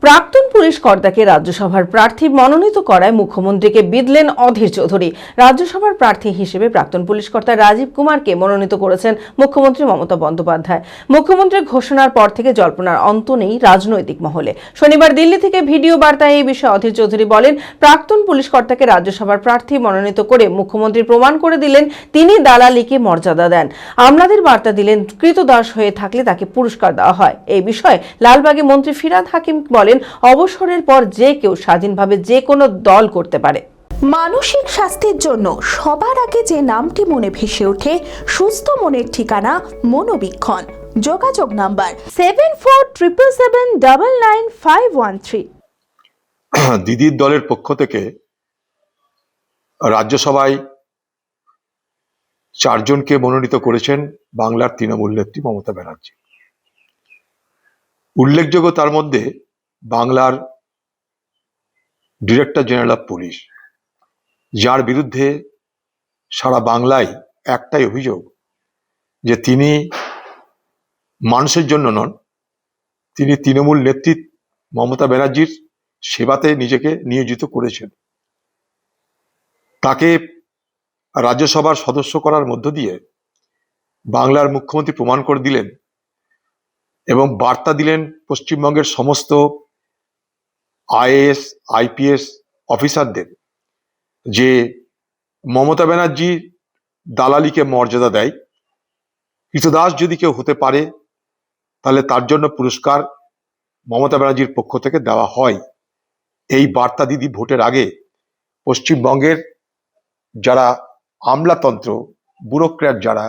প্রাক্তন পুলিশ কর্তাকে রাজ্যসভার প্রার্থী মনোনীত করায় মুখ্যমন্ত্রীকে বিঁধলেন অধীর চৌধুরী। রাজ্যসভার প্রার্থী হিসেবে প্রাক্তন পুলিশ কর্তা রাজীব কুমারকে মনোনীত করেছেন মুখ্যমন্ত্রী মমতা বন্দ্যোপাধ্যায়। মুখ্যমন্ত্রীর ঘোষণার পর থেকে জল্পনার অন্ত নেই রাজনৈতিক মহলে। শনিবার দিল্লি থেকে ভিডিও বার্তায় এই বিষয়ে অধীর চৌধুরী বলেন, প্রাক্তন পুলিশ কর্তাকে রাজ্যসভার প্রার্থী মনোনীত করে মুখ্যমন্ত্রী প্রমাণ করে দিলেন তিনি দালালিকে মর্যাদা দেন। আমলাদের বার্তা দিলেন, কৃতদাস হয়ে থাকলে তাকে পুরস্কার দেওয়া হয়। এই বিষয়ে লালবাগে মন্ত্রী ফিরহাদ হাকিম বলেন, অবসরের পর যে কেউ স্বাধীনভাবে যে কোনো দল করতে পারে। মানসিক স্বাস্থ্যের জন্য সবার আগে যে নামটি মনে ভেসে ওঠে, সুস্থ মনের ঠিকানা মনোবীক্ষণ। যোগাযোগ নাম্বার 7477799513। দিদির দলের পক্ষ থেকে রাজ্যসভায় 4 জনকে মনোনীত করেছেন বাংলার তৃণমূল নেত্রী মমতা ব্যানার্জি। উল্লেখযোগ্য তার মধ্যে বাংলার ডিরেক্টর জেনারেল অফ পুলিশ, যার বিরুদ্ধে সারা বাংলায় একটাই অভিযোগ যে তিনি মানুষের জন্য নন, তিনি তৃণমূল নেত্রী মমতা ব্যানার্জির সেবাতে নিজেকে নিয়োজিত করেছেন। তাকে রাজ্যসভার সদস্য করার মধ্য দিয়ে বাংলার মুখ্যমন্ত্রী প্রমাণ করে দিলেন এবং বার্তা দিলেন পশ্চিমবঙ্গের সমস্ত আইএএস আইপিএস অফিসারদের যে মমতা ব্যানার্জি দালালিকে মর্যাদা দেয়। কৃতদাস যদি কেউ হতে পারে তাহলে তার জন্য পুরস্কার মমতা ব্যানার্জির পক্ষ থেকে দেওয়া হয়। এই বার্তা দিদি ভোটের আগে পশ্চিমবঙ্গের যারা আমলাতন্ত্র, ব্যুরোক্র্যাট, যারা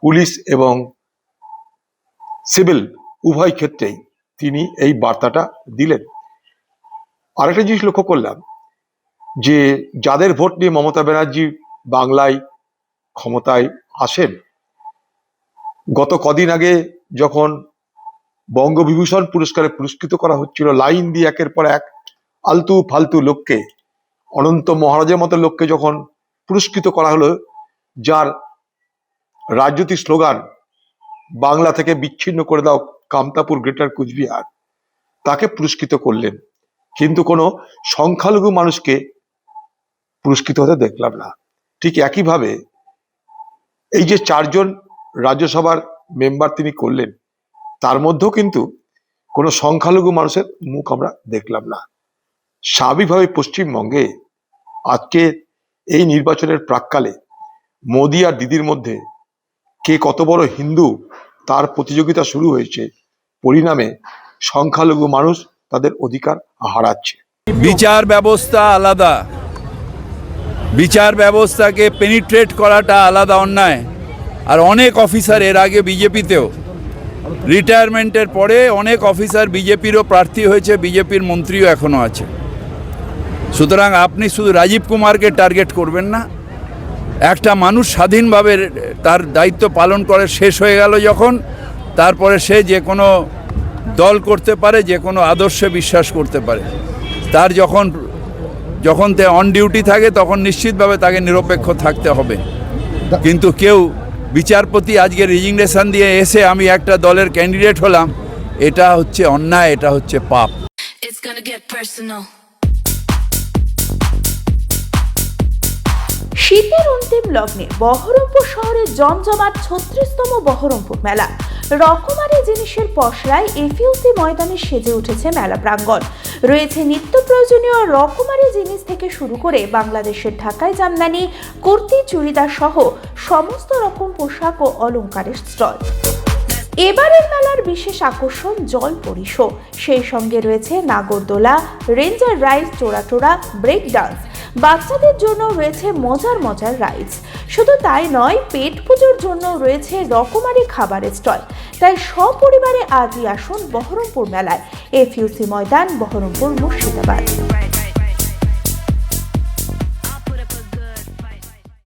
পুলিশ এবং সিভিল উভয় ক্ষেত্রেই তিনি এই বার্তাটা দিলেন। আরেকটা জিনিস লক্ষ্য করলাম যে যাদের ভোট নিয়ে মমতা ব্যানার্জি বাংলায় ক্ষমতায় আসেন, গত কদিন আগে যখন বঙ্গবিভূষণ পুরস্কারে পুরস্কৃত করা হচ্ছিল, লাইন দিয়ে একের পর এক আলতু ফালতু লোককে, অনন্ত মহারাজের মতো লোককে যখন পুরস্কৃত করা হলো, যার রাজনৈতিক স্লোগান বাংলা থেকে বিচ্ছিন্ন করে দাও কামতাপুর গ্রেটার কুচবিহার, তাকে পুরস্কৃত করলেন। কিন্তু কোনো সংখ্যালঘু মানুষকে পুরস্কৃত হতে দেখলাম না। ঠিক একইভাবে এই যে 4 জন রাজ্যসভার মেম্বার তিনি করলেন, তার মধ্যেও কিন্তু কোনো সংখ্যালঘু মানুষের মুখ আমরা দেখলাম না। স্বাভাবিকভাবে পশ্চিমবঙ্গে আজকে এই নির্বাচনের প্রাক্কালে মোদি আর দিদির মধ্যে কে কত বড় হিন্দু তার প্রতিযোগিতা শুরু হয়েছে। পরিণামে সংখ্যালঘু মানুষ তাদের অধিকার হারাচ্ছে। বিচার ব্যবস্থা আলাদা, বিচার ব্যবস্থাকে পেনিট্রেট করাটা আলাদা অন্যায়। আর অনেক অফিসার এর আগে বিজেপিতেও রিটায়ারমেন্টের পরে অনেক অফিসার বিজেপিরও প্রার্থী হয়েছে, বিজেপির মন্ত্রীও এখনো আছে। সুতরাং আপনি শুধু রাজীব কুমারকে টার্গেট করবেন না। একটা মানুষ স্বাধীনভাবে তার দায়িত্ব পালন করে শেষ হয়ে গেল যখন, তারপরে সে যে কোনো দল করতে পারে, যে কোনো আদর্শে বিশ্বাস করতে পারে। তার যখন তে অন ডিউটি থাকে তখন নিশ্চিতভাবে তাকে নিরপেক্ষ থাকতে হবে। কিন্তু কেউ বিচারপতি আজকে রিজিগনেশন দিয়ে এসে আমি একটা দলের ক্যান্ডিডেট হলাম, এটা হচ্ছে অন্যায়, এটা হচ্ছে পাপ। শীতের অন্তিম লগ্নে বহরমপুর শহরে জমজমাট 36তম বহরমপুর মেলা। রকমারি জিনিসের পসরায় এফইউসি ময়দানে সেজে উঠেছে মেলা প্রাঙ্গণ। রয়েছে নিত্য প্রয়োজনীয় রকমারি জিনিস থেকে শুরু করে বাংলাদেশের ঢাকায় জামদানি, কুর্তি, চুড়িদার সহ সমস্ত রকম পোশাক ও অলংকারের স্টল। এবারের মেলার বিশেষ আকর্ষণ জলপরি শো। সেই সঙ্গে রয়েছে নাগরদোলা, রেঞ্জার রাইড, চোরাটোরা, ব্রেক ডান্স। বাচ্চাদের জন্য রয়েছে মজার মজার রাইডস। শুধু তাই নয়, পেট পুজোর জন্য রয়েছে রকমারি খাবারের স্টল। তাই সপরিবারে আজই আসুন বহরমপুর মেলায়। এফইউসি ময়দান, বহরমপুর, মুর্শিদাবাদ।